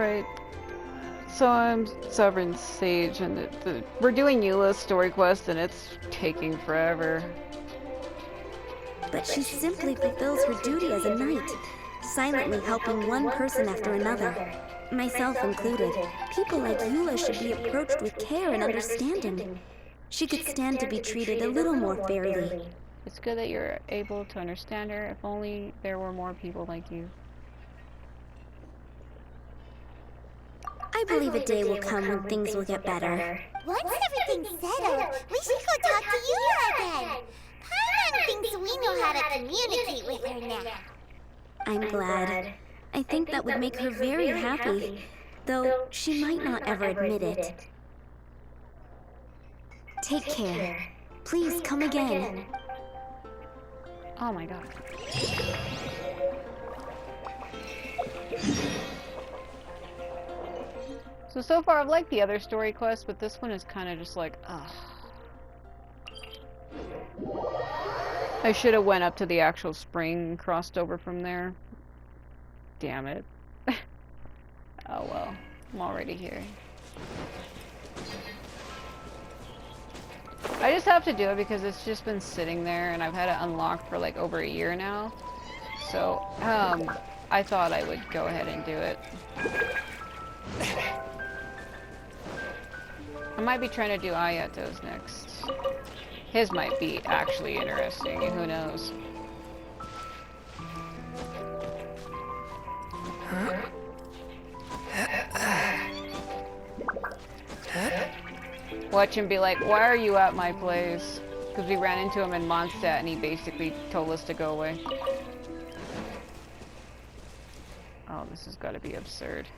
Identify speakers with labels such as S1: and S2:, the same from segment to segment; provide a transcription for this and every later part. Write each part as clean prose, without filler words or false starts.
S1: Alright. So I'm Sovereign Sage, and we're doing Eula's story quest, and it's taking forever.
S2: But she simply fulfills her duty as a knight, silently helping one person after another, myself included. People like Eula should be approached with care and understanding. She could stand to be treated a little more fairly.
S1: It's good that you're able to understand her. If only there were more people like you.
S2: I believe a day will come when things will get better.
S3: Once everything's settled, we should go talk to Eula again. Paimon thinks we know how to communicate with her now.
S2: I'm glad. I think that would make her very happy, though she might not ever admit it. Take care. Please come again.
S1: Oh my god. So far I've liked the other story quests, but this one is kind of just like, ugh. I should have went up to the actual spring and crossed over from there. Damn it. Oh well, I'm already here. I just have to do it because it's just been sitting there and I've had it unlocked for like over a year now. So, I thought I would go ahead and do it. I might be trying to do Ayato's next. His might be actually interesting, who knows. Watch him be like, why are you at my place? Because we ran into him in Mondstadt and he basically told us to go away. Oh, this has got to be absurd.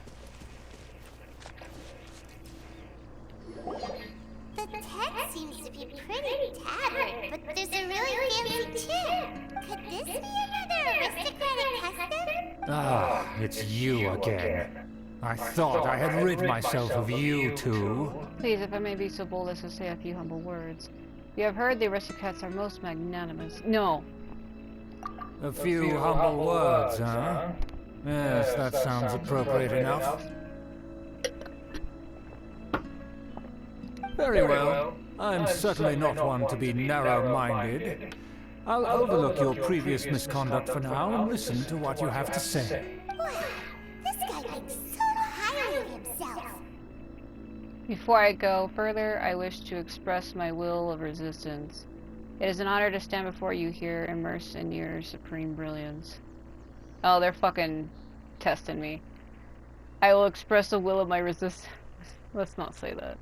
S3: The tent seems to be pretty tattered, but there's a really fancy chair. Could this be another aristocratic custom?
S4: Ah, it's you again. I thought I had rid myself of you two.
S1: Please, if I may be so bold as to say a few humble words. You have heard the aristocrats are most magnanimous. No.
S4: A few humble words, huh? Yes, that sounds appropriate enough. Very well. I'm certainly not one to be narrow-minded. I'll overlook your previous misconduct for now and listen to what you have to say.
S3: Wow, this guy thinks so highly of himself.
S1: Before I go further, I wish to express my will of resistance. It is an honor to stand before you here, immersed in your supreme brilliance. Oh, they're fucking testing me. I will express the will of my resistance. Let's not say that.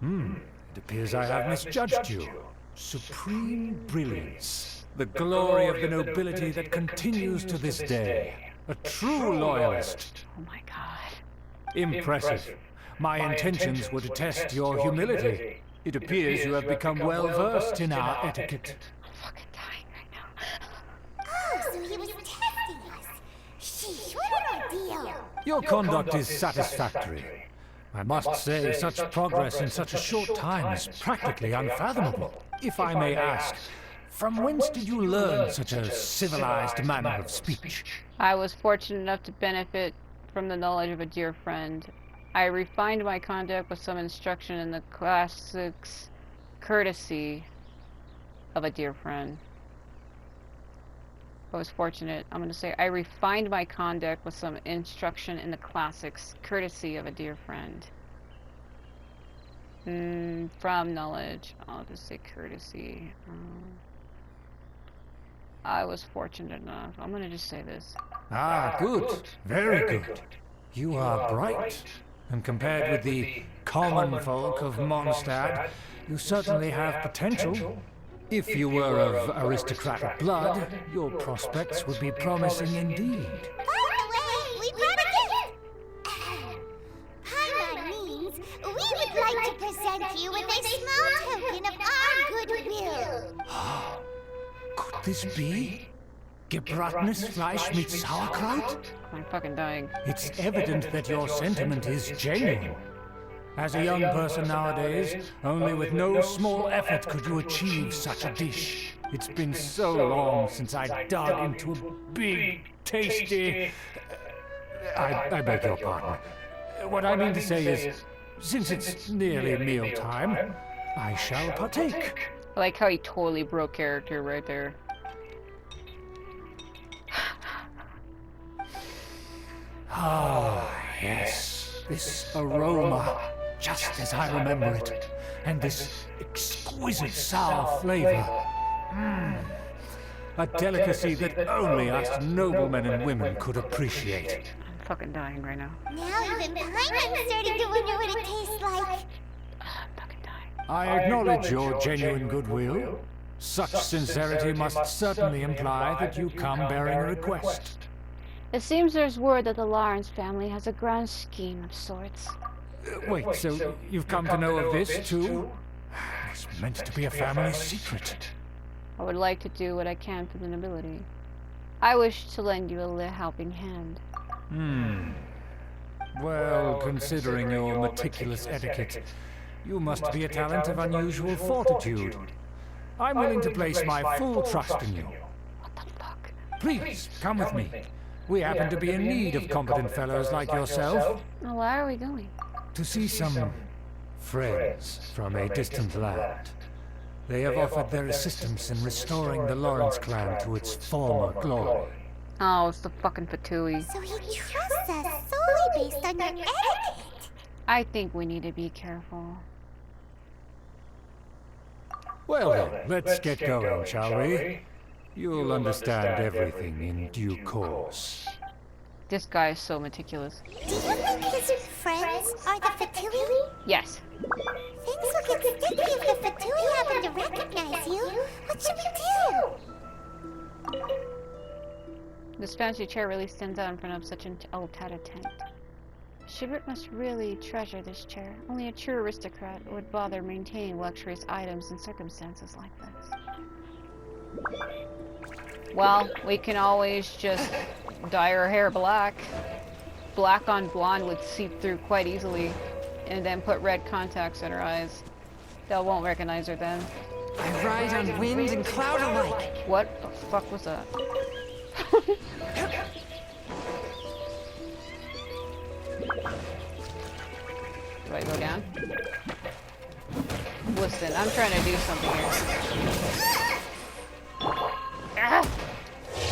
S4: It appears I have misjudged you. Supreme brilliance. The glory of the nobility that continues to this day. A true loyalist.
S1: Oh my god.
S4: Impressive. My intentions were to test your humility. It appears you have become well versed in our etiquette.
S1: I'm fucking dying right now.
S3: Oh, so he was testing us. Sheesh, what an ordeal.
S4: Your conduct is satisfactory. I must say, such progress in such a short time is practically unfathomable. If I may ask, from whence did you learn such a civilized manner of speech?
S1: I was fortunate enough to benefit from the knowledge of a dear friend. I refined my conduct with some instruction in the classics courtesy of a dear friend. I was fortunate. I'm going to say I refined my conduct with some instruction in the classics courtesy of a dear friend. From knowledge. I'll just say courtesy. I was fortunate enough. I'm going to just say this.
S4: Ah, good. Very good. You are bright. And compared with the common folk of Mondstadt, you certainly have potential. If you were of aristocratic blood, your prospects would be promising indeed.
S3: By the way, we brought a gift. Paimon means we would like to present you with a small token of our goodwill.
S4: Could this be? Gebratnes Fleisch mit Sauerkraut?
S1: I'm fucking dying.
S4: It's evident that your sentiment is genuine. As a young person nowadays, only with no small effort could you achieve such a dish. It's been so long since I dug into a big, tasty... I beg your pardon. What I mean to say is, since it's nearly mealtime, I shall partake.
S1: I like how he totally broke character right there.
S4: Ah, yes. This aroma, just as I remember it. And this exquisite sour flavor. A delicacy that only us noblemen and women could appreciate.
S1: I'm fucking dying right now.
S3: Now even Paimon's starting to wonder what it tastes like.
S1: I'm fucking dying.
S4: I acknowledge your genuine goodwill. Such sincerity must certainly imply that you come bearing a request.
S1: It seems there's word that the Lawrence family has a grand scheme of sorts.
S4: Wait, so you've come to know of this, too? It's meant to be a family secret.
S1: I would like to do what I can for the nobility. I wish to lend you a helping hand.
S4: Well, considering your meticulous etiquette, you must be a talent of unusual fortitude. I'm willing to place my full trust in you.
S1: What the fuck?
S4: Please, come with me. We happen to be in need of competent fellows like yourself.
S1: Now, where are we going?
S4: To see some friends from a distant land. They have offered their assistance in restoring the Lawrence clan to its former glory.
S1: Oh, it's the fucking Fatui.
S3: So he trusts us solely based on your etiquette.
S1: I think we need to be careful.
S4: Well then, let's get going, shall we? You'll understand everything in due course.
S1: This guy is so meticulous.
S3: Do you think his friends are the Fatui?
S1: Yes.
S3: Things will get sticky if the Fatui happen to recognize you. What should we do?
S1: This fancy chair really stands out in front of such an old tattered tent. Schubert must really treasure this chair. Only a true aristocrat would bother maintaining luxurious items in circumstances like this. Well, we can always just dye her hair black. Black on blonde would seep through quite easily. And then put red contacts in her eyes. They won't recognize her then.
S5: I ride on wind and cloud alike.
S1: What the fuck was that? Do I go down? Listen, I'm trying to do something here. Ah!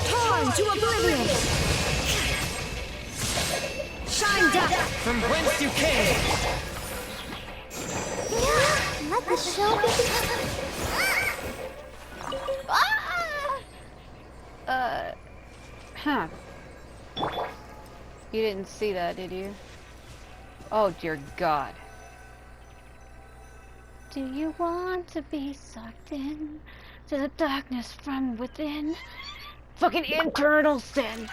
S2: Torn to oblivion! Shine down!
S5: From whence you came.
S3: Let the show begin.
S1: Huh. You didn't see that, did you? Oh, dear God. Do you want to be sucked in to the darkness from within? Fucking internal sin!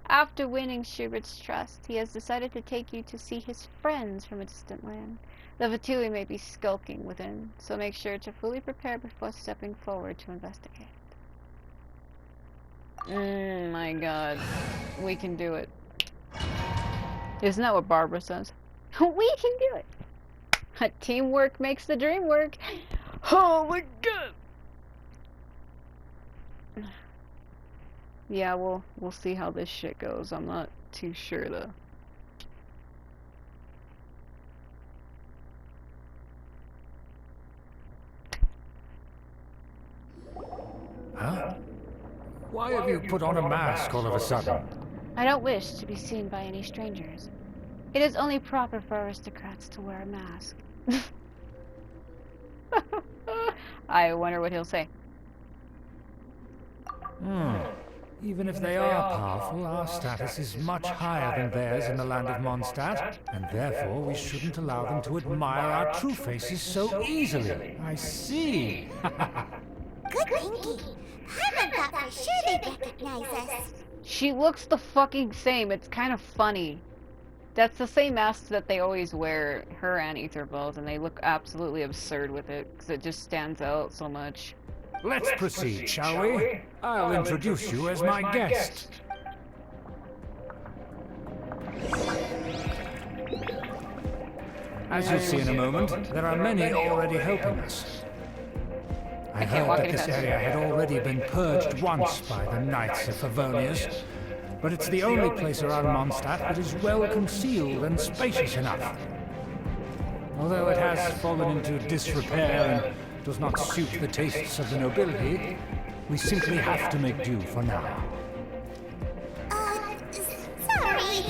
S1: After winning Schubert's trust, he has decided to take you to see his friends from a distant land. The Fatui may be skulking within, so make sure to fully prepare before stepping forward to investigate. My God. We can do it. Isn't that what Barbara says? We can do it! Teamwork makes the dream work! Oh my God! Yeah, we'll see how this shit goes. I'm not too sure though.
S4: Huh? Why have you put on a mask all of a sudden?
S1: I don't wish to be seen by any strangers. It is only proper for aristocrats to wear a mask. I wonder what he'll say.
S4: Even if they are powerful, our status is much higher than theirs in the land of Mondstadt, and therefore we shouldn't allow them to admire our true faces so easily. I see.
S3: Good thinking. Paimon thought for sure they'd recognize us.
S1: She looks the fucking same. It's kind of funny. That's the same mask that they always wear, her and Ether both, and they look absolutely absurd with it, because it just stands out so much.
S4: Let's proceed, shall we? I'll introduce you as my guest. As you'll see in a moment, there are many already helping us. I heard
S1: walk
S4: that
S1: any
S4: this
S1: faster.
S4: area had already been purged once by the Knights of Favonius, but it's the only place around Mondstadt that is well concealed and spacious enough. Although it has fallen into disrepair and does not suit the tastes of the nobility, we simply have to make do for now.
S3: Sorry,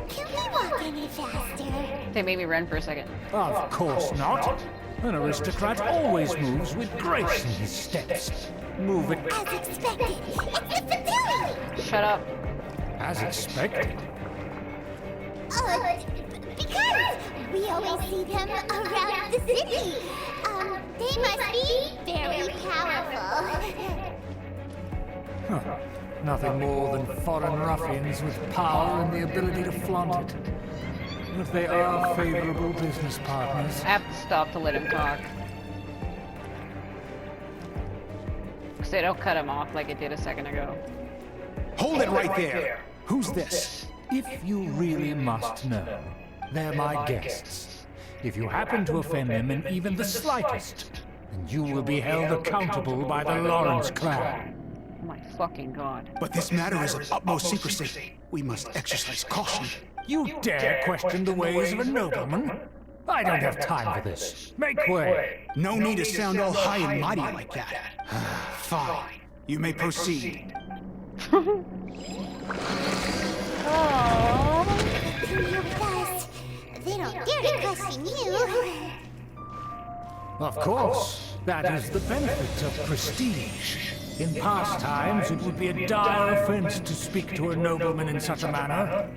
S3: can we walk any faster?
S1: They made me run for a second.
S4: Of course not. An aristocrat always moves with grace in his steps. Move it
S3: As expected, it's the Fatui!
S1: Shut up.
S4: as expected.
S3: Because we always see them around the city. They must be very powerful.
S4: Huh. Nothing more than foreign ruffians with power and the ability to flaunt it. But they are favorable business partners.
S1: I have to stop to let him talk. Because they don't cut him off like it did a second ago.
S6: Hold it right there! Who's this?
S4: If you really must know, they're my guests. If you happen to offend them in even the slightest, then you will be held accountable by the Lawrence clan.
S1: Oh my fucking god.
S6: But this matter is of utmost secrecy. We must exercise caution.
S4: You dare question the ways of a nobleman? I don't have time for this. Make way.
S6: No need to sound all high and mighty like that. Fine. You may proceed.
S1: Oh.
S3: Come here with us. They don't dare to question you.
S4: Of course, that is the benefit of prestige. In past times, it would be a dire offense to speak to a nobleman in such a manner.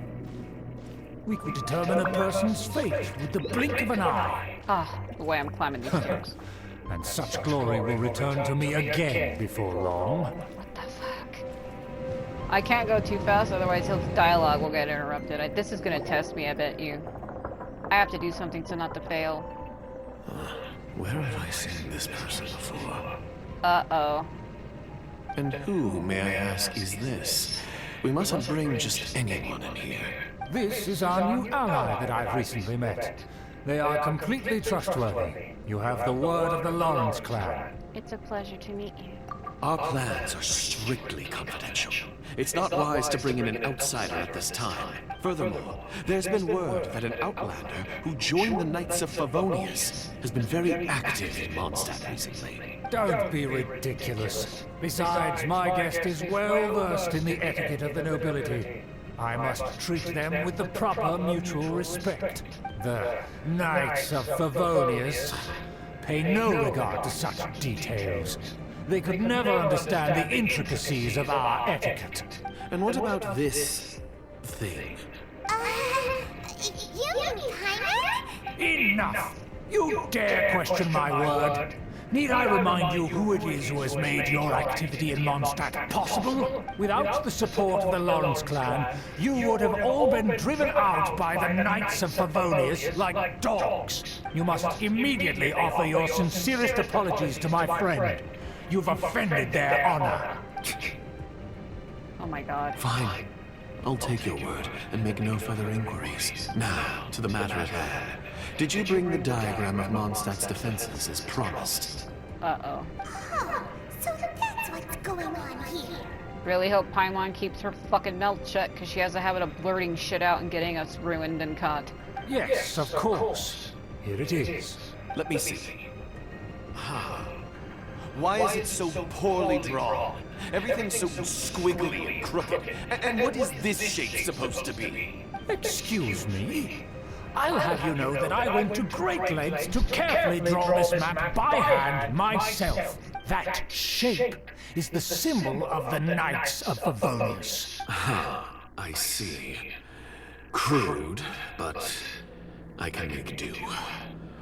S4: We could determine a person's fate with the blink of an eye.
S1: Ah, the way I'm climbing these jokes.
S4: And such glory will return to me again before long.
S1: What the fuck? I can't go too fast, otherwise his dialogue will get interrupted. This is gonna test me, I bet you. I have to do something so not to fail.
S7: Where have I seen this person before?
S1: Uh-oh.
S7: And who, may I ask, is this? We mustn't bring just anyone in here.
S4: This is our new ally that I've recently met. They are completely trustworthy. You have the word of the Lawrence clan.
S1: It's a pleasure to meet you.
S7: Our plans are strictly confidential. It's not wise to bring in an outsider at this time. Furthermore, there's been word that an outlander who joined the Knights of Favonius has been very active in Mondstadt recently.
S4: Don't be ridiculous. Besides, my guest is well versed in the etiquette of the nobility. I must treat them with the proper mutual respect. The Knights of Favonius pay no regard to such details. They could never understand the intricacies of our etiquette.
S7: And what about this thing?
S3: You mean Timer?
S4: Enough! You dare question my word? Need I remind you who it is who has made your activity in Mondstadt possible? Without the support of the Lawrence clan, you would have all been driven out by the Knights of Favonius like dogs. You must immediately offer your sincerest apologies to my friend. You've offended their honor.
S1: Oh my god.
S7: Fine. I'll take your word and make no further inquiries. Now, to the matter at hand. Did you bring the diagram of Mondstadt's defenses as promised?
S1: Uh-oh.
S3: Oh, so that's what's going on here.
S1: Really hope Paimon keeps her fucking mouth shut, because she has a habit of blurting shit out and getting us ruined and caught.
S4: Yes, of course. Here it is.
S7: Let me see. Why is it so poorly drawn? Everything's so squiggly and crooked. And what is this shape supposed to be?
S4: Excuse me? I'll have you know that I went to great lengths to carefully draw this map by hand myself. That shape is the symbol of the Knights of Favonius.
S7: I see. Crude, but I can make do.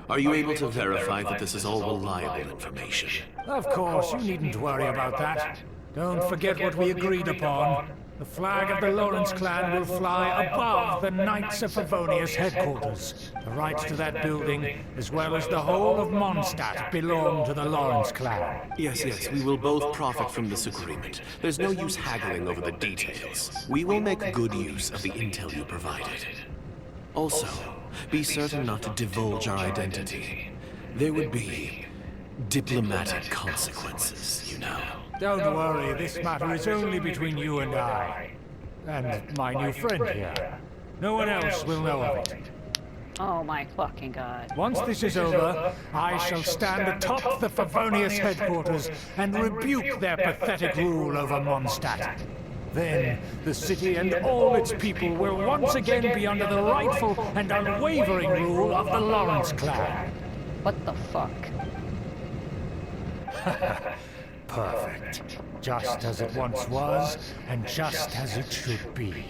S7: Are you able to verify that this is all reliable information?
S4: Of course, you needn't worry about that. Don't forget what we agreed upon. The flag of the Lawrence clan will fly above the Knights of Favonius headquarters. The rights to that building, as well as the whole of Mondstadt, belong to the Lawrence clan.
S7: Yes, we will both profit from this agreement. There's no use haggling over the details. We will make good use of the intel you provided. Also, be certain not to divulge our identity. There would be diplomatic consequences, you know.
S4: Don't worry, this matter is only between you and I. and my new friend here. No one else will know of it.
S1: Oh my fucking god.
S4: Once this is over, I shall stand atop the Favonius headquarters and rebuke their pathetic rule over Mondstadt. Then, the city and all its people will once again be under the rightful and unwavering rule of the Lawrence clan.
S1: What the fuck?
S4: Perfect. Just as it once was, and just as it should be.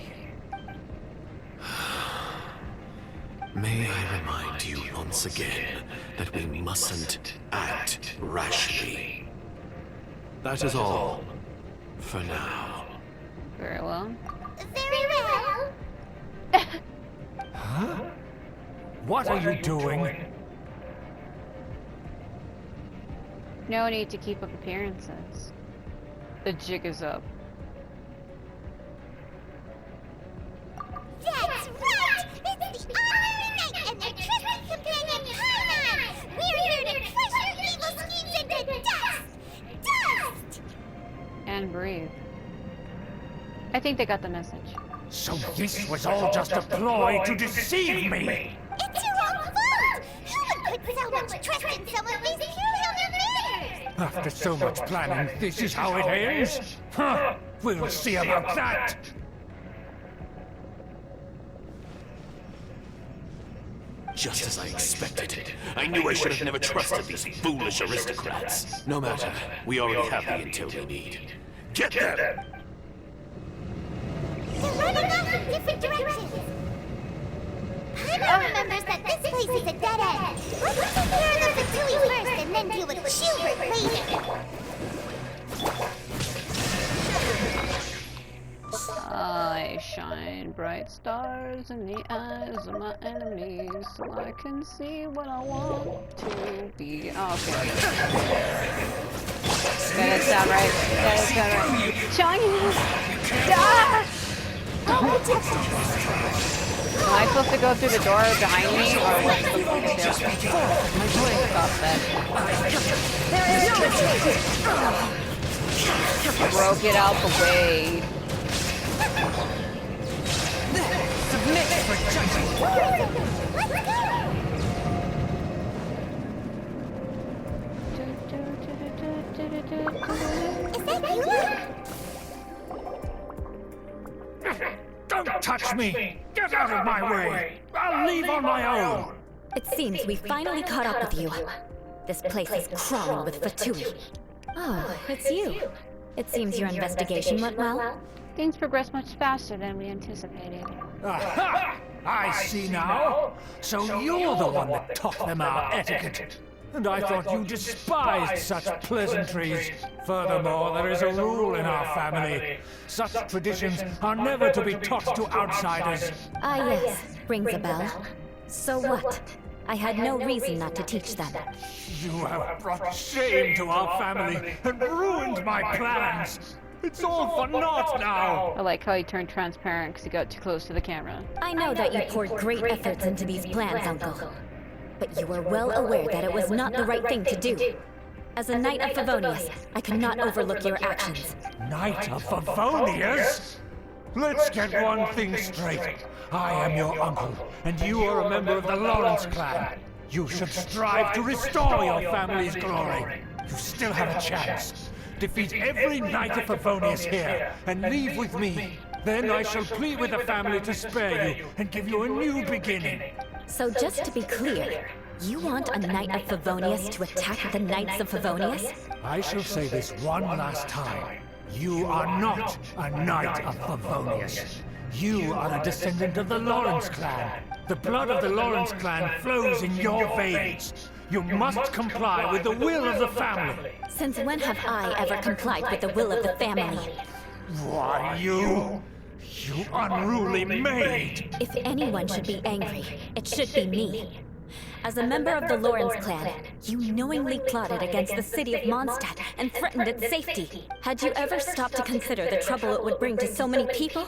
S7: May I remind you once again that we mustn't act rashly. That is all, for now.
S1: Very well.
S3: Very well.
S4: Huh? What are you doing?
S1: No need to keep up appearances. The jig is up.
S3: That's right! It's the honorary knight and their trusted companion, Paimon! We're here to crush your evil schemes into dust! Dust!
S1: And breathe. I think they got the message.
S4: So this was all just a ploy to deceive me!
S3: It's your own fault! Who would put so much trust in someone based purely on their manners?
S4: After so much planning, this is how it ends? Huh! We'll see about that!
S7: Just as I expected. I knew I should have never trusted these foolish aristocrats. No matter, we already have the intel we need. Get them!
S3: They're running off in different directions. Paimon remembers that this place is a dead end. Let's take care of the Fatui first and then deal with Schubert later.
S1: I shine bright stars in the eyes of my enemies so I can see what I want to be. Oh, okay. That is not right. That is not right. Shine! Ah! Am I supposed to go through the door behind me, or what's the point there? My blade stopped that. Broke it out the way.
S5: Submit for judgment!
S3: Let's go! Is that you?
S4: Don't touch me! Get out of my way! I'll leave on my own!
S2: It seems we finally caught up with you. This place is crawling with Fatui. Oh, it's you. It seems your investigation went well.
S1: Things progressed much faster than we anticipated.
S4: Aha! I see now! So you're the one that taught them our etiquette! And I thought you despised such pleasantries. Furthermore, there is a rule in our family. Such traditions are never to be taught to outsiders.
S2: Ah yes, rings a bell. So what? I had no reason not to teach them.
S4: You have brought shame to our family and ruined my plans. It's all for naught now.
S1: I like how he turned transparent because he got too close to the camera.
S2: I know that you poured great efforts into these plans, Uncle. But you were well aware that it was not the right thing to do. As a Knight of Favonius, I could not overlook your actions.
S4: Knight of Favonius? Let's get one thing straight. I am your uncle, and you are a member of the Lawrence clan. You should strive to restore your family's glory. You still have a chance. Defeat every Knight of Favonius here, and leave with me. Then I shall plead with the family to spare you, and give you a new beginning.
S2: So just to be clear, you want a Knight of Favonius to attack the Knights of Favonius?
S4: I shall say this one last time. You are not a Knight of Favonius. You are a descendant of the Lawrence clan. The blood of the Lawrence clan flows in your veins. You must comply with the will of the family.
S2: Since when have I ever complied with the will of the family?
S4: Why, you unruly maid!
S2: If anyone should be angry, it should be me. As a member of the Lawrence clan, you knowingly plotted against the city of Mondstadt and threatened its safety. Had you ever stopped to consider the trouble it would bring to so many people?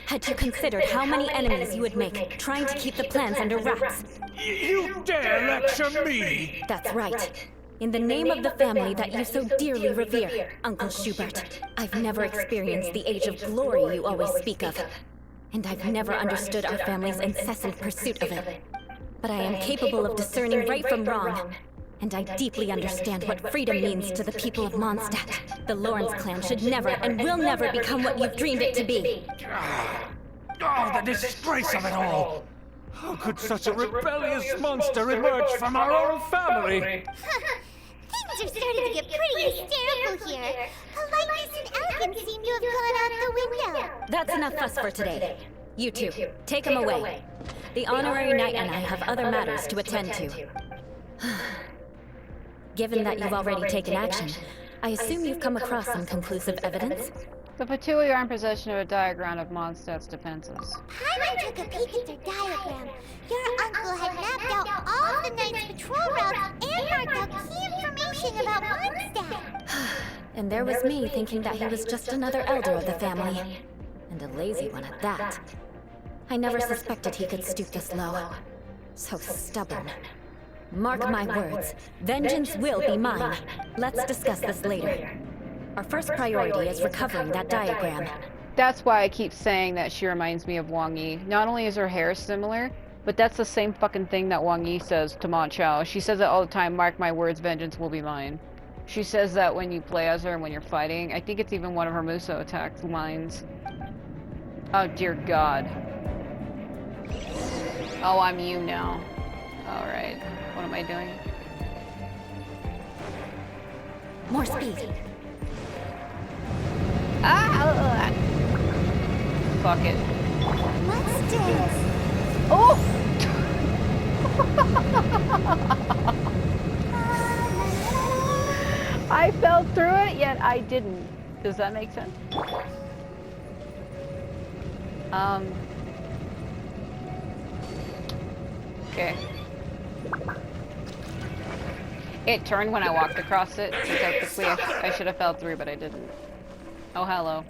S2: Had you considered how many enemies you would make trying to keep the plans under wraps?
S4: You dare lecture me?
S2: That's right. In the name of the family that you so dearly revere, Uncle Schubert, I've never experienced the age of glory you always speak of. And I've never understood our family's incessant pursuit of it. But I am capable of discerning right from wrong. And I deeply understand what freedom means to the people of Mondstadt. The Lawrence clan should never and will never become what you've dreamed it to be.
S4: Oh, the disgrace of it all! How could such a rebellious monster emerge from our own family?
S3: Things are starting to get pretty hysterical here. Politeness and elegance seem to have gone out the window.
S2: That's enough fuss for today. You two, take him away. The honorary knight and I have other matters to attend to. Given that you've already taken action, I assume you've come across some conclusive evidence?
S1: The Patui are in possession of a diagram of Mondstadt's defenses.
S3: Paimon took a peek at their diagram. Your uncle had mapped out all the Knight's patrol routes and marked out key information about Mondstadt.
S2: And there was me thinking that he was just another elder of the family. And a lazy one at that. I never suspected he could stoop this low. So stubborn. Mark my words, vengeance will be mine. Let's discuss this later. Our first priority is recovering that diagram.
S1: That's why I keep saying that she reminds me of Wang Yi. Not only is her hair similar, but that's the same fucking thing that Wang Yi says to Ma Chao. She says it all the time, mark my words, vengeance will be mine. She says that when you play as her and when you're fighting. I think it's even one of her Muso attack lines. Oh dear God. Oh, I'm you now. Alright. What am I doing?
S2: More speed.
S1: Ah! Fuck it.
S3: Let's dance.
S1: Oh! I fell through it, yet I didn't. Does that make sense? Okay. It turned when I walked across it, so technically I should have fell through, but I didn't. Oh, hello.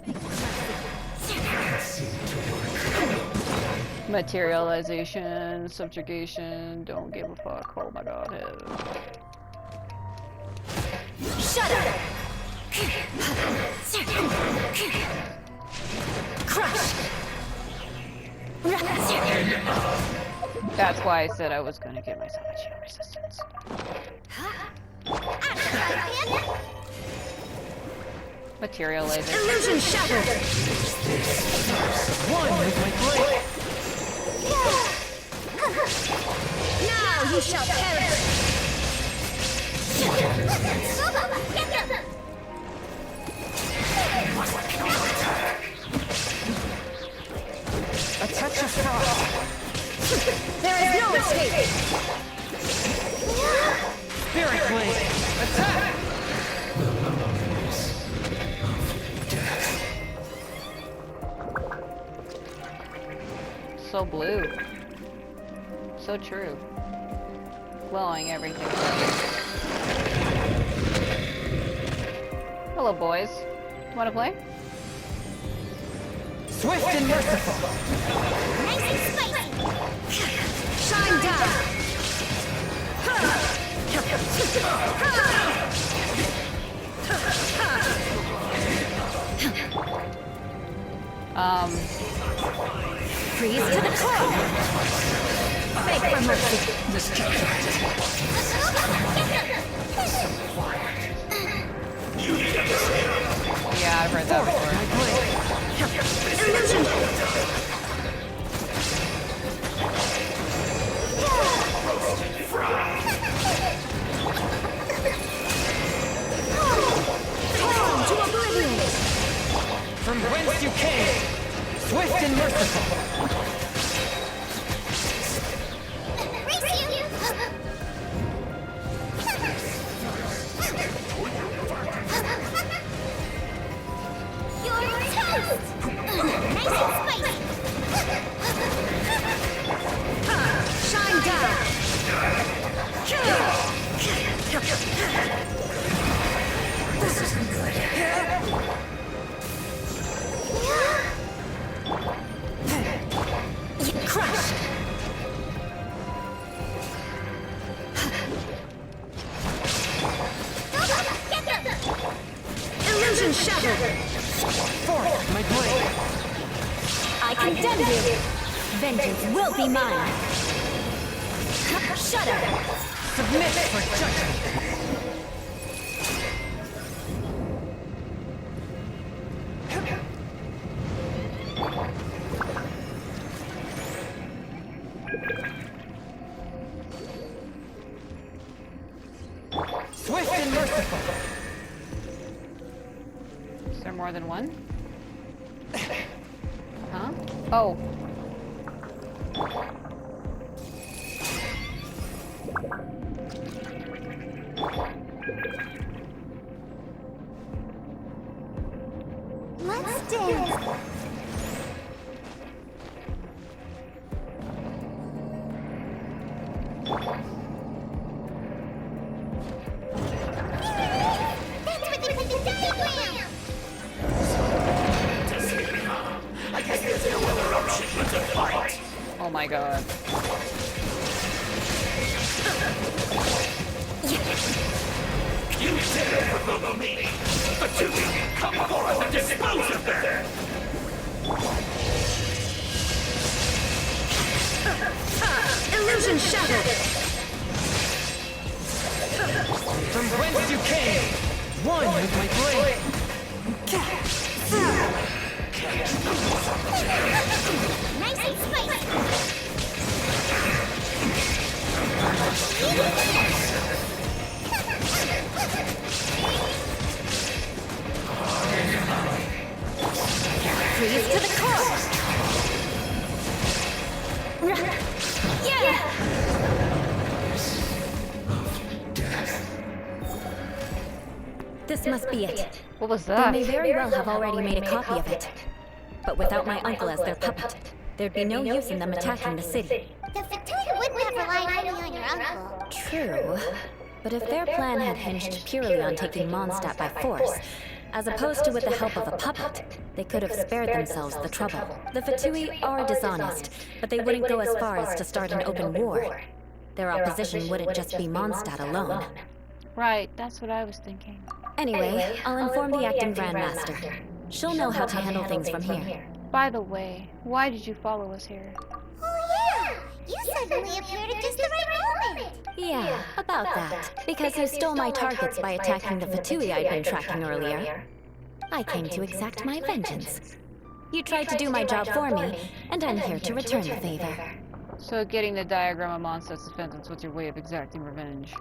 S1: Materialization, subjugation, don't give a fuck. Oh my god.
S2: Shut up! Crush!
S1: That's why I said I was gonna get myself a shield resistance. Materialization.
S2: Illusion shattered!
S5: One with my blade.
S2: Now you shall perish!
S5: A touch of frost.
S2: There is no escape!
S5: Spirit blade. Attack!
S1: So blue. So true. Glowing everything. Hello, boys. Wanna play?
S5: Swift and merciful.
S3: Nice and spicy.
S2: Shine down! Freeze to the core! Beg for mercy!
S1: Yeah, I've heard that before.
S2: Illusion! Fall to oblivion!
S5: From whence you came. Swift and merciful.
S3: You're toast! Nice and spicy.
S2: Shine down!
S4: This isn't good.
S2: Crush! condemn you! Vengeance will be mine! Shudder!
S5: Submit for judgment! Swift and merciful!
S1: Is there more than one? Huh? Oh.
S3: Let's dance. That's where they put the diagram.
S8: I guess there's no other option but to fight.
S1: Oh my god.
S8: You dare provoke me, but you will come forth and dispose of them.
S2: Illusion shattered!
S5: From whence you came! One with my blade!
S3: Nice and spicy.
S2: Freeze to the core! Yeah! This must be it.
S1: What was
S2: They
S1: that?
S2: may very well have already made a copy of it. But without my uncle as their puppet, there'd be no use in them attacking the city.
S3: The Fatui wouldn't have relied only on your uncle.
S2: True. But if their plan had hinged purely on taking Mondstadt by force, as opposed to with the help of a puppet, they could have spared themselves the trouble. The Fatui are dishonest, but they wouldn't go as far as to start an open war. Their opposition wouldn't just be Mondstadt alone.
S1: Right, that's what I was thinking.
S2: Anyway, I'll inform the acting Grandmaster. She'll know how to handle things from here.
S1: By the way, why did you follow us here?
S3: Oh yeah! You suddenly appeared at just the right moment.
S2: Yeah, about that. Because you stole my targets by attacking the Fatui I'd been tracking earlier. I came to exact my vengeance. You tried to do my job for me, and I'm here to return the favor.
S1: So getting the diagram of Mondstadt's defense was your way of exacting revenge.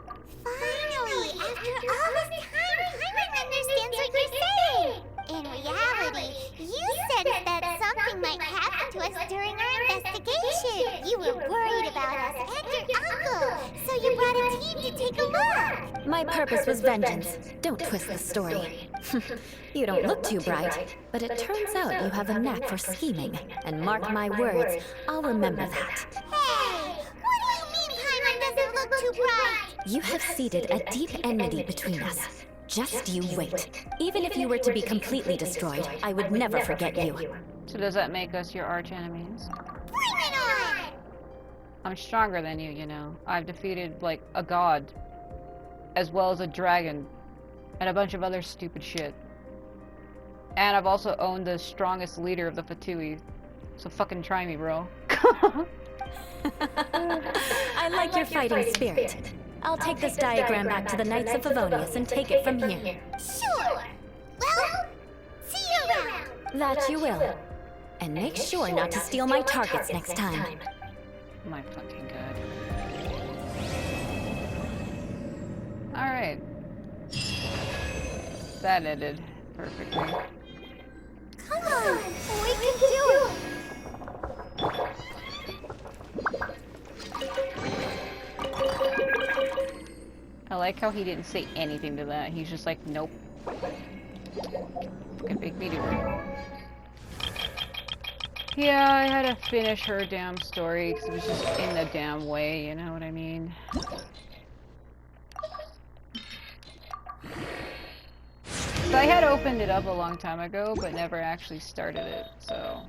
S3: Finally, after all this time, Paimon understands what you're saying. In reality, you sensed that something might happen to us during our investigation. You were worried about us and your uncle, so you brought a team to take a look.
S2: My purpose was vengeance. Don't twist the story. You don't look too bright, but it turns out you have a knack for scheming. And mark my words, I'll remember that.
S3: Hey, what do you mean Paimon doesn't look too bright?
S2: You have seeded a deep enmity between us. Just you wait. Even if you were to be completely destroyed, I would never forget you.
S1: So does that make us your arch enemies?
S3: Bring it on!
S1: I'm stronger than you, you know. I've defeated, like, a god. As well as a dragon. And a bunch of other stupid shit. And I've also owned the strongest leader of the Fatui. So fucking try me, bro.
S2: I like your fighting spirit. I'll take this diagram back to the Knights of Favonius and take it from here.
S3: Sure. Well, see you around.
S2: That you will. And make sure not to steal my targets next time.
S1: My fucking god. Alright. That ended perfectly.
S3: Come on, we can do it.
S1: I like how he didn't say anything to that. He's just like, nope. Fucking make me do it. Yeah, I had to finish her damn story because it was just in the damn way, you know what I mean? So I had opened it up a long time ago, but never actually started it, so...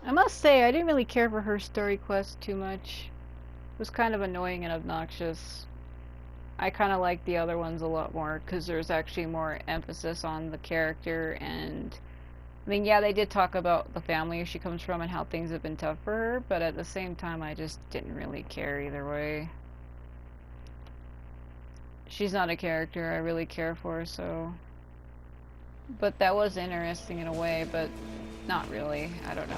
S1: I must say, I didn't really care for her story quest too much. It was kind of annoying and obnoxious. I kind of like the other ones a lot more because there's actually more emphasis on the character, and I mean, yeah, they did talk about the family she comes from and how things have been tough for her, but at the same time I just didn't really care either way. She's not a character I really care for, so... But that was interesting in a way, but not really. I don't know.